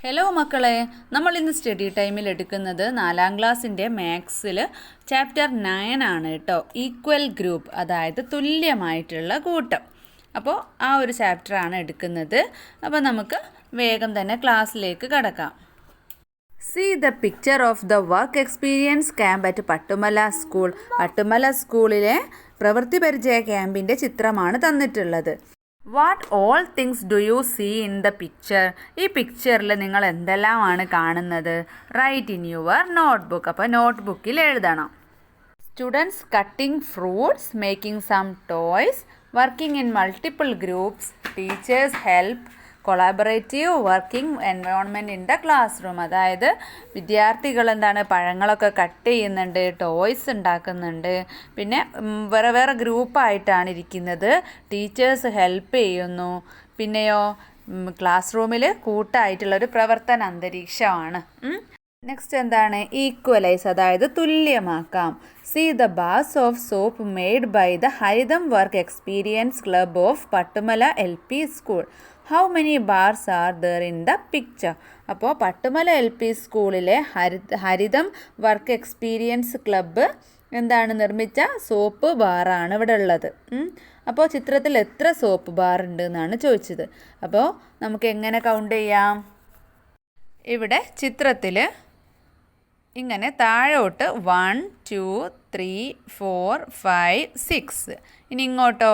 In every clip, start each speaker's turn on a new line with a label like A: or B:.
A: Hello മക്കളെ, നമ്മൾ ഇന്ന് സ്റ്റഡി ടൈമിൽ എടുക്കുന്നത് 4ാം ക്ലാസ്സിൻ്റെ മാത്സിൽ ചാപ്റ്റർ 9 ആണ് കേട്ടോ. ഈക്വൽ ഗ്രൂപ്പ്, അതായത് തുല്യമായിട്ടുള്ള കൂട്ടം. അപ്പോൾ ആ ഒരു ചാപ്റ്ററാണ് എടുക്കുന്നത്. അപ്പോൾ നമുക്ക് വേഗം തന്നെ ക്ലാസ്സിലേക്ക് കടക്കാം. See the picture of the work experience camp at Pattumala school. Pattumala സ്കൂളിലെ പ്രവൃത്തി പരിചയ ക്യാമ്പിൻ്റെ ചിത്രമാണ് തന്നിട്ടുള്ളത്. What all things do you see in the picture? ഈ പിക്ചറിൽ നിങ്ങൾ എന്തെല്ലാമാണ് കാണുന്നത്? Write in your notebook. അപ്പോൾ നോട്ട്ബുക്കിൽ എഴുതണം. Students cutting fruits, making some toys, working in multiple groups, teachers help, collaborative working environment in the classroom. അതായത് വിദ്യാർത്ഥികൾ പഴങ്ങളൊക്കെ കട്ട് ചെയ്യുന്നുണ്ട്, ടോയ്സ് ഉണ്ടാക്കുന്നുണ്ട്, പിന്നെ വേറെ വേറെ ഗ്രൂപ്പായിട്ടാണ് ഇരിക്കുന്നത്. ടീച്ചേഴ്സ് ഹെൽപ്പ് ചെയ്യുന്നു. പിന്നെയോ ക്ലാസ് റൂമിൽ കൂട്ടായിട്ടുള്ളൊരു പ്രവർത്തന അന്തരീക്ഷമാണ്. നെക്സ്റ്റ് എന്താണ്? ഈക്വലൈസ്, അതായത് തുല്യമാക്കാം. See the bars of soap made by the Haritham work experience club of Pattumala LP school. How many bars are there in the picture? അപ്പോൾ പട്ടുമല LP സ്കൂളിലെ ഹരിതം വർക്ക് എക്സ്പീരിയൻസ് ക്ലബ്ബ് നിർമ്മിച്ച സോപ്പ് ബാറാണ് ഇവിടെ ഉള്ളത്. അപ്പോൾ ചിത്രത്തിൽ എത്ര സോപ്പ് ബാർ ഉണ്ട് എന്നാണ് ചോദിച്ചത്. അപ്പോൾ നമുക്ക് എങ്ങനെ കൗണ്ട് ചെയ്യാം? ഇവിടെ ചിത്രത്തിൽ ഇങ്ങനെ താഴോട്ട് 1 2 3 4 5 6. ഇനി ഇങ്ങോട്ടോ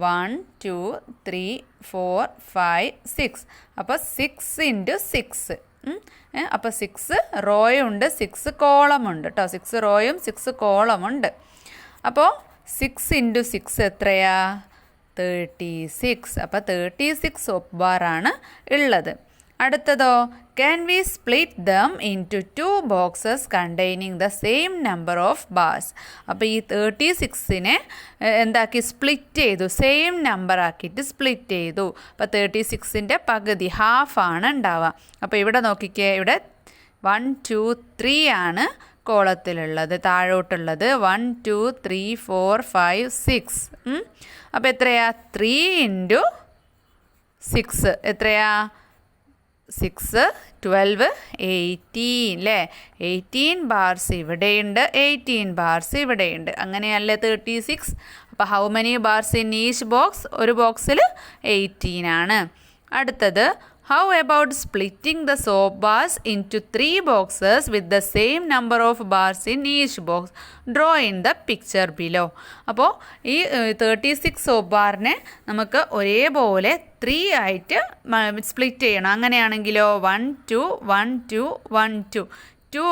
A: 1 2 3 4 5 6. അപ്പോൾ 6 × 6. അപ്പോൾ 6 റോയുണ്ട്, 6 കോളമുണ്ട് കേട്ടോ. 6 റോയും 6 കോളമുണ്ട്. അപ്പോൾ 6 × 6 എത്രയാ? 36. അപ്പോൾ 36 സോപ്പ് ബാറാണ് ഉള്ളത്. അടുത്തതോ, can we split them into 2 boxes containing the same number of bars? അപ്പോൾ ഈ 36നെ എന്താക്കി? സ്പ്ലിറ്റ് ചെയ്തു, സെയിം നമ്പർ ആക്കിയിട്ട് സ്പ്ലിറ്റ് ചെയ്തു. അപ്പോൾ 36ൻ്റെ പകുതി, ഹാഫാണ് ഉണ്ടാവുക. അപ്പോൾ ഇവിടെ നോക്കിക്കേ, ഇവിടെ 1 2 3 ആണ് കോളത്തിലുള്ളത്, താഴോട്ടുള്ളത് 1 2 3 4 5 6. അപ്പോൾ എത്രയാ? 3 × 6 എത്രയാ? 6 12 18 അല്ലേ? 18 ബാർസ് ഇവിടെയുണ്ട്, 18 ബാർസ് ഇവിടെയുണ്ട്. അങ്ങനെയല്ലേ 36? അപ്പോൾ how many bars in each box? ഒരു ബോക്സിൽ 18 ആണ്. അടുത്തത്, how about splitting the soap bars into 3 boxes with the same number of bars in each box? Draw in the picture below. അപ്പോൾ ഈ 36 സോപ്പ് ബാറിനെ നമുക്ക് ഒരേപോലെ 3 ആയിട്ട് സ്പ്ലിറ്റ് ചെയ്യണം. അങ്ങനെയാണെങ്കിലോ 1 2 1 2 1 2 2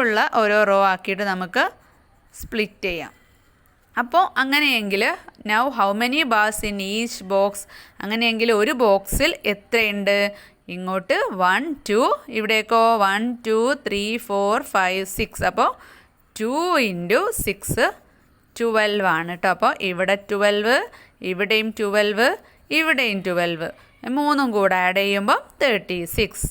A: ഉള്ള ഓരോ റോ ആക്കിയിട്ട് നമുക്ക് സ്പ്ലിറ്റ് ചെയ്യാം. അപ്പോൾ അങ്ങനെയെങ്കിൽ now how many bars in each box? അങ്ങനെയെങ്കിൽ ഒരു ബോക്സിൽ എത്രയുണ്ട്? ഇങ്ങോട്ട് 1 2, ഇവിടേക്കോ 1 2 3 4 5 6. അപ്പോൾ 2 × 6 12 ആണ് കേട്ടോ. അപ്പോൾ ഇവിടെ 12, ഇവിടെയും 12, ഇവിടെയും 12, മൂന്നും കൂടെ ആഡ് ചെയ്യുമ്പോൾ 36.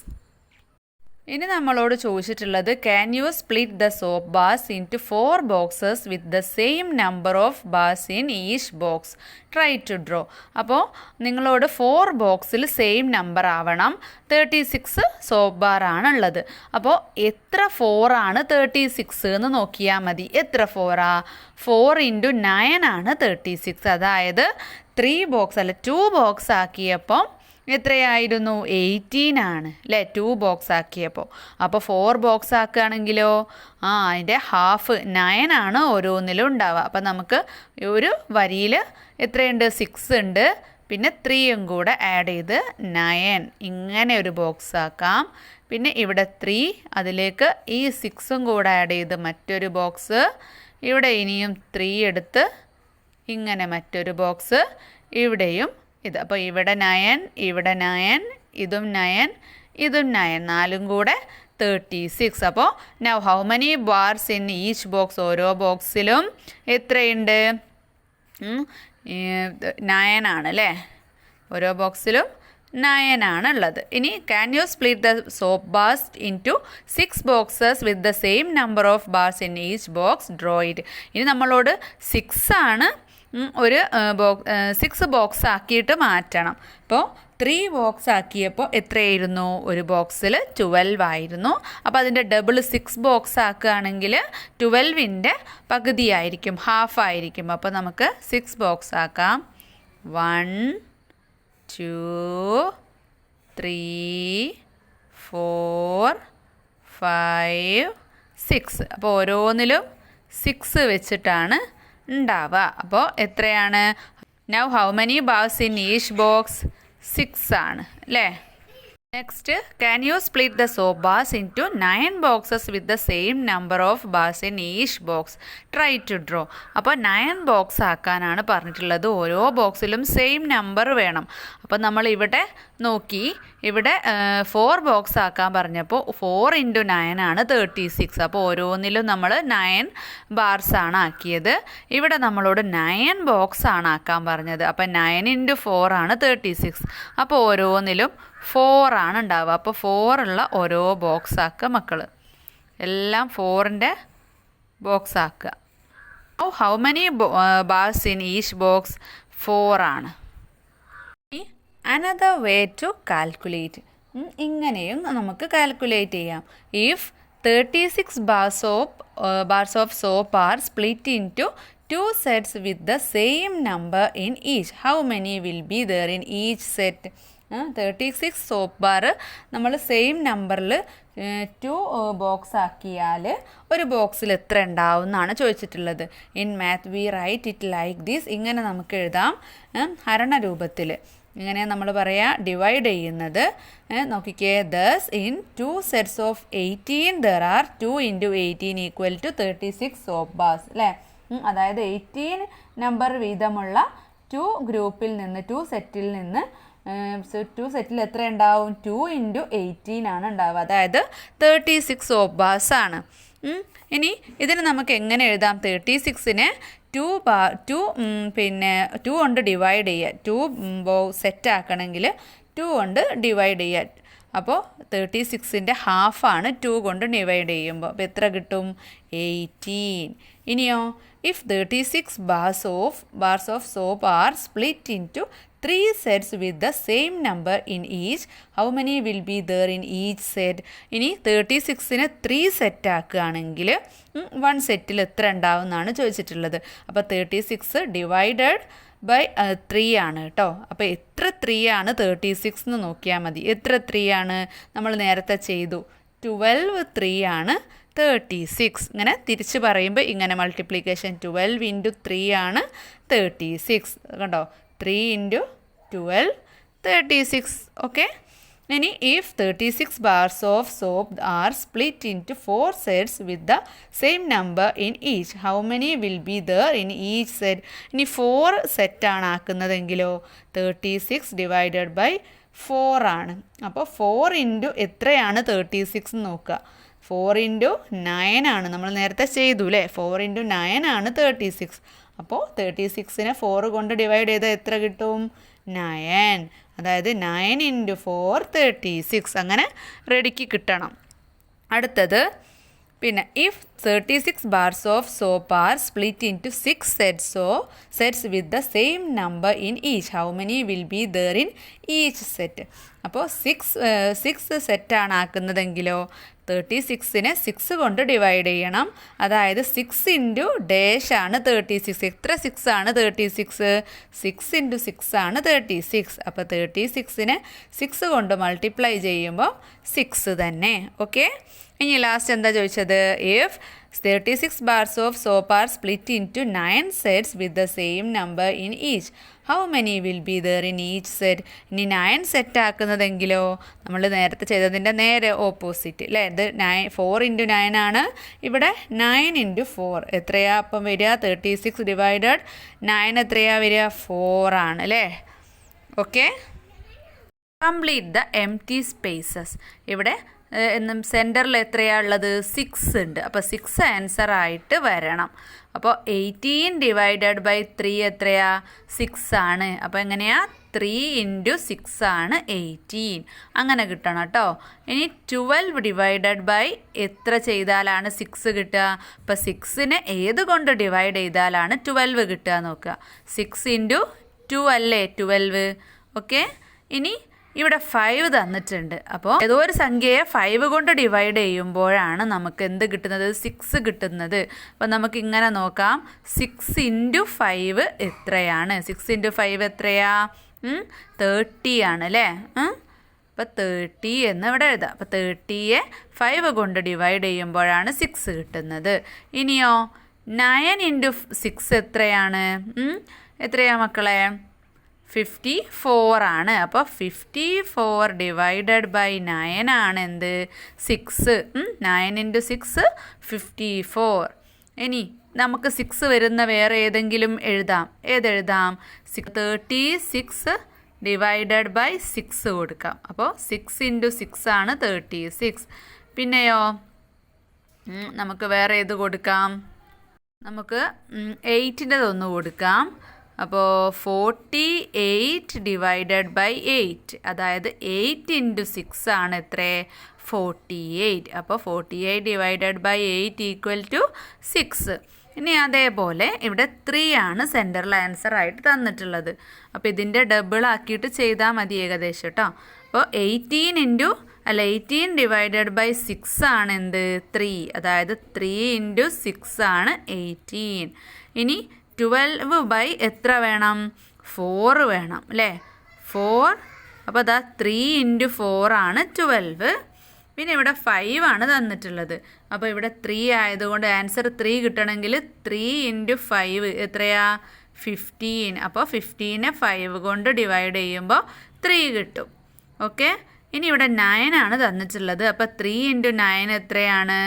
A: ഇനി നമ്മളോട് ചോദിച്ചിട്ടുള്ളത്, can you split the soap bars into 4 boxes with the same number of bars in each box? Try to draw. അപ്പോൾ നിങ്ങളോട് 4 ബോക്സിൽ സെയിം നമ്പർ ആവണം. 36 സോപ്പ് ബാർ ആണുള്ളത്. അപ്പോൾ എത്ര 4 ആണ് 36 എന്ന് നോക്കിയാൽ മതി. എത്ര 4 4 × 9 ആണ് 36. അതായത് 3 ബോക്സ് അല്ല 2 ബോക്സ് ആക്കിയപ്പോൾ എത്രയായിരുന്നു? 18 ആണ് അല്ലേ? 2 ബോക്സ് ആക്കിയപ്പോൾ. അപ്പോൾ 4 ബോക്സ് ആക്കുകയാണെങ്കിലോ അതിൻ്റെ ഹാഫ് 9 ആണ് ഓരോന്നിലും ഉണ്ടാവുക. അപ്പം നമുക്ക് ഒരു വരിയിൽ എത്രയുണ്ട്? 6 ഉണ്ട്, പിന്നെ 3യും കൂടെ ആഡ് ചെയ്ത് 9, ഇങ്ങനെ ഒരു ബോക്സ് ആക്കാം. പിന്നെ ഇവിടെ 3, അതിലേക്ക് ഈ 6ഉം കൂടെ ആഡ് ചെയ്ത് മറ്റൊരു ബോക്സ്. ഇവിടെ ഇനിയും 3 എടുത്ത് ഇങ്ങനെ മറ്റൊരു ബോക്സ്, ഇവിടെയും ഇത്. അപ്പോൾ ഇവിടെ 9, ഇവിടെ 9, ഇതും 9, ഇതും 9, 4ഉം കൂടെ 36. അപ്പോൾ now how many bars in each box? ഓരോ ബോക്സിലും എത്രയുണ്ട്? 9 ആണ് അല്ലേ? ഓരോ ബോക്സിലും 9 ആണുള്ളത്. ഇനി can you split the soap bars into 6 boxes with the same number of bars in each box? Draw it. ഇനി നമ്മളോട് 6 ആണ് ഒരു 6 ബോക്സ് ആക്കിയിട്ട് മാറ്റണം. അപ്പോൾ 3 ബോക്സ് ആക്കിയപ്പോൾ എത്രയായിരുന്നു? ഒരു ബോക്സിൽ 12 ആയിരുന്നു. അപ്പോൾ അതിൻ്റെ ഡബിൾ 6 ബോക്സ് ആക്കുകയാണെങ്കിൽ 12ൻ്റെ പകുതിയായിരിക്കും, ഹാഫ് ആയിരിക്കും. അപ്പോൾ നമുക്ക് 6 ബോക്സ് ആക്കാം. 1 2 3 4 5 6. അപ്പോൾ ഓരോന്നിലും 6 വെച്ചിട്ടാണ് ഉണ്ടാവുക. അപ്പോൾ എത്രയാണ്? Now how many bars in each box? 6 ആണ് അല്ലേ? Next, can you split the soap bars into 9 boxes with the same number of bars in each box? Try to draw. അപ്പോൾ 9 ബോക്സ് ആക്കാനാണ് പറഞ്ഞിട്ടുള്ളത്. ഓരോ ബോക്സിലും സെയിം നമ്പർ വേണം. അപ്പോൾ നമ്മൾ ഇവിടെ നോക്കി, ഇവിടെ 4 ബോക്സ് ആക്കാൻ പറഞ്ഞപ്പോൾ 4 × 9 ആണ് 36. അപ്പോൾ ഓരോന്നിലും നമ്മൾ 9 ബാർസ് ആണ് ആക്കിയത്. ഇവിടെ നമ്മളോട് 9 ബോക്സ് ആണ് ആക്കാൻ പറഞ്ഞത്. അപ്പോൾ 9 × 4 ആണ് 36. അപ്പോൾ ഓരോന്നിലും 4 ആണ് ഉണ്ടാവുക. അപ്പോൾ 4 ഉള്ള ഓരോ ബോക്സ് ആക്കുക മക്കൾ. എല്ലാം 4ൻ്റെ ബോക്സ് ആക്കുക. How many bars in each box? 4 ആണ്. Another way to calculate. ഇങ്ങനെയും നമുക്ക് കാൽക്കുലേറ്റ് ചെയ്യാം. If 36 bars of soap are split into 2 sets with the same number in each, how many will be there in each set? 36 soap bar നമ്മൾ same നമ്പറിൽ 2 box ആക്കിയാൽ ഒരു ബോക്സിൽ എത്ര ഉണ്ടാവും എന്നാണ് ചോദിച്ചിട്ടുള്ളത്. In math we write it like this. ഇങ്ങനെ നമുക്ക് എഴുതാം, ഹരണ രൂപത്തിൽ. ഇങ്ങനെ നമ്മൾ പറയാം, ഡിവൈഡ് ചെയ്യുന്നത്. നോക്കിക്കേ, thus in 2 sets of 18 there are 2 × 18 = 36 soap bars അല്ലേ? അതായത് 18 നമ്പർ വീതമുള്ള 2 ഗ്രൂപ്പിൽ നിന്ന്, 2 സെറ്റിൽ നിന്ന് 2 സെറ്റിൽ എത്ര ഉണ്ടാവും? 2 × 18 ആണ് ഉണ്ടാവുക. അതായത് 36 സോപ്പ് ബാർസ് ആണ്. ഇനി ഇതിന് നമുക്ക് എങ്ങനെ എഴുതാം? 36നെ 2 കൊണ്ട് ഡിവൈഡ് ചെയ്യുക. 2 സെറ്റ് ആക്കണമെങ്കിൽ 2 കൊണ്ട് ഡിവൈഡ് ചെയ്യുക. അപ്പോൾ 36ൻ്റെ ഹാഫാണ് 2 കൊണ്ട് ഡിവൈഡ് ചെയ്യുമ്പോൾ. അപ്പോൾ എത്ര കിട്ടും? 18. ഇനിയോ, if 36 bars of soap are split into 3 sets with the same number in each, how many will be there in each set? ഇനി 36നെ 3 സെറ്റ് ആക്കുകയാണെങ്കിൽ 1 സെറ്റിൽ എത്ര ഉണ്ടാവും എന്നാണ് ചോദിച്ചിട്ടുള്ളത്. അപ്പോൾ 36 ഡിവൈഡഡ് ബൈ 3 ആണ് കേട്ടോ. അപ്പോൾ എത്ര 3 ആണ് 36 എന്ന് നോക്കിയാൽ മതി. എത്ര 3 ആണ്? നമ്മൾ നേരത്തെ ചെയ്തു, 12 3 ആണ് 36. ഇങ്ങനെ തിരിച്ച് പറയുമ്പോൾ ഇങ്ങനെ മൾട്ടിപ്ലിക്കേഷൻ 12 × 3 ആണ് 36. കണ്ടോ, 3 × 12 36. ഓക്കെ. ഇനി if 36 bars of soap are split into 4 sets with the same number in each, how many will be there in each set? ഇനി 4 സെറ്റാണ് ആക്കുന്നതെങ്കിലോ 36 ഡിവൈഡഡ് ബൈ 4 ആണ്. അപ്പോൾ 4 × എത്രയാണ് 36 എന്ന് നോക്കുക. 4 × 9 ആണ്, നമ്മൾ നേരത്തെ ചെയ്തു അല്ലേ? 4 × 9 ആണ് 36. അപ്പോൾ 36നെ 4 കൊണ്ട് ഡിവൈഡ് ചെയ്താൽ എത്ര കിട്ടും? 9. അതായത് 9 × 4 36. അങ്ങനെ റെഡിക്ക് കിട്ടണം. അടുത്തത്, പിന്നെ if 36 bars of soap are split into 6 sets with the same number in each, how many will be there in each set? അപ്പോൾ 6 സെറ്റാണ് ആക്കുന്നതെങ്കിലോ 36നെ 6 കൊണ്ട് ഡിവൈഡ് ചെയ്യണം. അതായത് 6 × ഡാഷ് ആണ് 36. എത്ര 6 ആണ് 36? 6 × 6 ആണ് 36. അപ്പോൾ 36നെ 6 കൊണ്ട് മൾട്ടിപ്ലൈ ചെയ്യുമ്പോൾ 6 തന്നെ. ഓക്കെ. ഇനി ലാസ്റ്റ് എന്താ ചോദിച്ചത്? If 36 bars of soap are split into 9 sets with the same number in each, how many will be there in each set? ഇനി 9 സെറ്റ് ആക്കുന്നതെങ്കിലോ നമ്മൾ നേരത്തെ ചെയ്തതിൻ്റെ നേരെ ഓപ്പോസിറ്റ് അല്ലേ? ഇത് 4 × 9 ആണ്. ഇവിടെ 9 × 4 എത്രയാ അപ്പം വരിക? 36 ഡിവൈഡഡ് 9 എത്രയാ വരിക? 4 ആണ് അല്ലേ? Okay. Complete the empty spaces. ഇവിടെ സെൻറ്ററിൽ എത്രയാണ് ഉള്ളത്? 6 ഉണ്ട്. അപ്പോൾ 6 ആൻസർ ആയിട്ട് വരണം. അപ്പോൾ 18 ഡിവൈഡഡ് ബൈ 3 എത്രയാ? 6 ആണ്. അപ്പോൾ എങ്ങനെയാ? 3 × 6 ആണ് 18. അങ്ങനെ കിട്ടണം കേട്ടോ. ഇനി 12 ഡിവൈഡഡ് ബൈ എത്ര ചെയ്താലാണ് 6 കിട്ടുക? അപ്പോൾ 6നെ ഏത് കൊണ്ട് ഡിവൈഡ് ചെയ്താലാണ് 12 കിട്ടുക നോക്കുക. 6 × 2 അല്ലേ 12. ഓക്കെ. ഇനി ഇവിടെ 5 തന്നിട്ടുണ്ട്. അപ്പോൾ ഏതോ ഒരു സംഖ്യയെ 5 കൊണ്ട് ഡിവൈഡ് ചെയ്യുമ്പോഴാണ് നമുക്ക് എന്ത് കിട്ടുന്നത്? 6 കിട്ടുന്നത്. അപ്പോൾ നമുക്ക് ഇങ്ങനെ നോക്കാം. 6 × 5 എത്രയാണ്? 6 × 5 എത്രയാ? 30 ആണ് അല്ലേ? അപ്പോൾ 30 എന്ന് ഇവിടെ എഴുതാം. അപ്പോൾ 30യെ 5 കൊണ്ട് ഡിവൈഡ് ചെയ്യുമ്പോഴാണ് 6 കിട്ടുന്നത്. ഇനിയോ 9 × 6 എത്രയാണ്? എത്രയാ മക്കളെ? 54 ആണ്. അപ്പോൾ 54 ഡിവൈഡഡ് ബൈ 9 ആണ് എന്ത്? 6. 9 × 6 54. ഇനി നമുക്ക് 6 വരുന്ന വേറെ ഏതെങ്കിലും എഴുതാം. ഏതെഴുതാം? 36 ഡിവൈഡഡ് ബൈ 6 കൊടുക്കാം. അപ്പോൾ 6 × 6 ആണ് 36. പിന്നെയോ നമുക്ക് വേറെ ഏത് കൊടുക്കാം? നമുക്ക് 8ൻ്റെതൊന്ന് കൊടുക്കാം. അപ്പോൾ 48 ഡിവൈഡഡ് ബൈ 8, അതായത് 8 × 6 ആണ് എത്ര? 48. അപ്പോൾ 48 ഡിവൈഡഡ് ബൈ 8 = 6. ഇനി അതേപോലെ ഇവിടെ 3 ആണ് സെൻറ്ററിൽ ആൻസർ ആയിട്ട് തന്നിട്ടുള്ളത്. അപ്പോൾ ഇതിൻ്റെ ഡബിൾ ആക്കിയിട്ട് ചെയ്താൽ മതി ഏകദേശം കേട്ടോ. അപ്പോൾ 18 ഡിവൈഡഡ് ബൈ 6 ആണ് എന്ത്? 3. അതായത് 3 × 6 ആണ് 18. ഇനി 12 ബൈ എത്ര വേണം? 4 വേണം അല്ലേ? 4. അപ്പോൾ അതാ 3 × 4 ആണ് 12. പിന്നെ ഇവിടെ 5 ആണ് തന്നിട്ടുള്ളത്. അപ്പോൾ ഇവിടെ 3 ആയതുകൊണ്ട് ആൻസർ 3 കിട്ടണമെങ്കിൽ 3 × 5 എത്രയാ? 15. അപ്പോൾ 15നെ 5 കൊണ്ട് ഡിവൈഡ് ചെയ്യുമ്പോൾ 3 കിട്ടും. ഓക്കെ. ഇനി ഇവിടെ 9 ആണ് തന്നിട്ടുള്ളത്. അപ്പോൾ 3 × 9 എത്രയാണ്?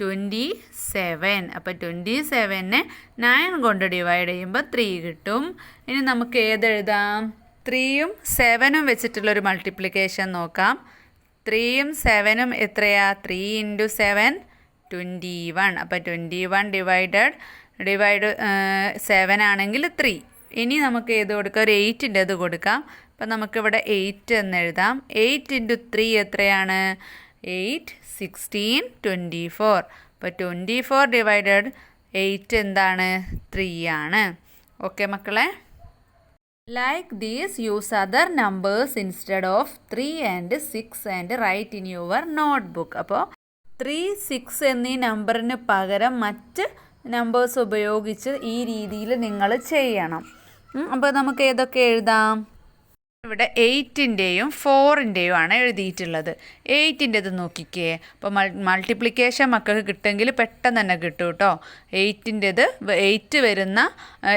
A: 27. അപ്പോൾ 27നെ 9 കൊണ്ട് ഡിവൈഡ് ചെയ്യുമ്പോൾ 3 കിട്ടും. ഇനി നമുക്ക് ഏതെഴുതാം? 3യും 7ഉം വെച്ചിട്ടുള്ളൊരു മൾട്ടിപ്ലിക്കേഷൻ നോക്കാം. 3യും 7ഉം എത്രയാ? 3 × 7 21. അപ്പോൾ 21 ഡിവൈഡ് 7 ആണെങ്കിൽ 3. ഇനി നമുക്ക് ഏത് കൊടുക്കാം? ഒരു 8ൻ്റെത് കൊടുക്കാം. അപ്പോൾ നമുക്കിവിടെ 8 എന്ന് എഴുതാം. 8 × 3 എത്രയാണ്? 8, 16, 24. അപ്പോൾ 24 ഡിവൈഡഡ് 8 എന്താണ്? 3 ആണ്. ഓക്കെ മക്കളെ. Like these, use other numbers instead of 3 and 6 and write in your notebook. അപ്പോൾ 3, 6 എന്നീ നമ്പറിന് പകരം മറ്റ് നമ്പേഴ്സ് ഉപയോഗിച്ച് ഈ രീതിയിൽ നിങ്ങൾ ചെയ്യണം. അപ്പോൾ നമുക്ക് ഏതൊക്കെ എഴുതാം? ഇവിടെ 8ൻ്റെയും 4ൻ്റെയും ആണ് എഴുതിയിട്ടുള്ളത്. 8ൻ്റെത് നോക്കിക്കേ. അപ്പോൾ മൾട്ടിപ്ലിക്കേഷൻ മക്കൾക്ക് കിട്ടുമെങ്കിൽ പെട്ടെന്ന് തന്നെ കിട്ടും കേട്ടോ. 8ൻ്റെത് 8 വരുന്ന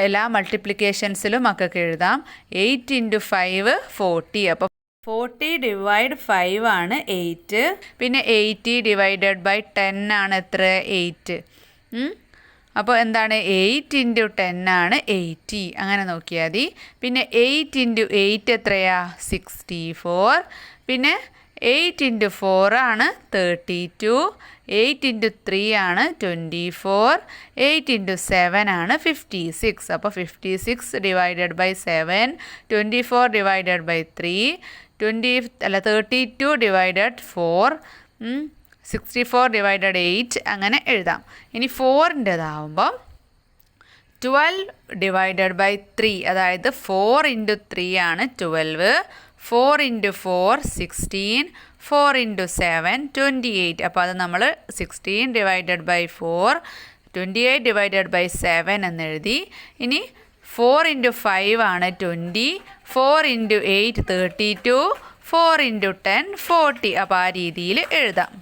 A: എല്ലാ മൾട്ടിപ്ലിക്കേഷൻസിലും മക്കൾക്ക് എഴുതാം. 8 × 5 40. അപ്പോൾ 40 ഡിവൈഡ് 5 ആണ് 8. പിന്നെ 80 ഡിവൈഡഡ് ബൈ 10 ആണ് എത്ര? 8. അപ്പോൾ എന്താണ്? 8 × 10 ആണ് 80. അങ്ങനെ നോക്കിയാൽ മതി. പിന്നെ 8 × 8 എത്രയാ? 64. പിന്നെ 8 × 4 ആണ് 32. 8 × 3 ആണ് 24. 8 × 7 ആണ് 56. അപ്പോൾ 56 divided by 7. 24 divided by 3. 32 divided 4. 64 divided 8 അങ്ങനെ എഴുതാം. ഇനി 4ൻ്റെതാവുമ്പോൾ 12 ഡിവൈഡഡ് ബൈ 3, അതായത് 4 × 3 ആണ് 12. 4 × 4 16. 4 × 7 28. അപ്പോൾ അത് നമ്മൾ 16 ഡിവൈഡഡ് ബൈ 4, 28 ഡിവൈഡഡ് ബൈ 7 എന്നെഴുതി. ഇനി 4 × 5 ആണ് 20. 4 × 8 32. 4 × 10 40. അപ്പോൾ ആ രീതിയിൽ എഴുതാം.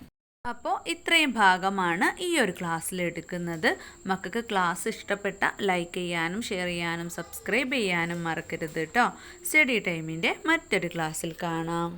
A: അപ്പോൾ ഇത്രയും ഭാഗമാണ് ഈ ഒരു ക്ലാസ്സിൽ എടുക്കുന്നത്. മക്കൾക്ക് ക്ലാസ് ഇഷ്ടപ്പെട്ട ലൈക്ക് ചെയ്യാനും ഷെയർ ചെയ്യാനും സബ്സ്ക്രൈബ് ചെയ്യാനും മറക്കരുത് കേട്ടോ. സ്റ്റഡി ടൈമിൻ്റെ മറ്റൊരു ക്ലാസ്സിൽ കാണാം.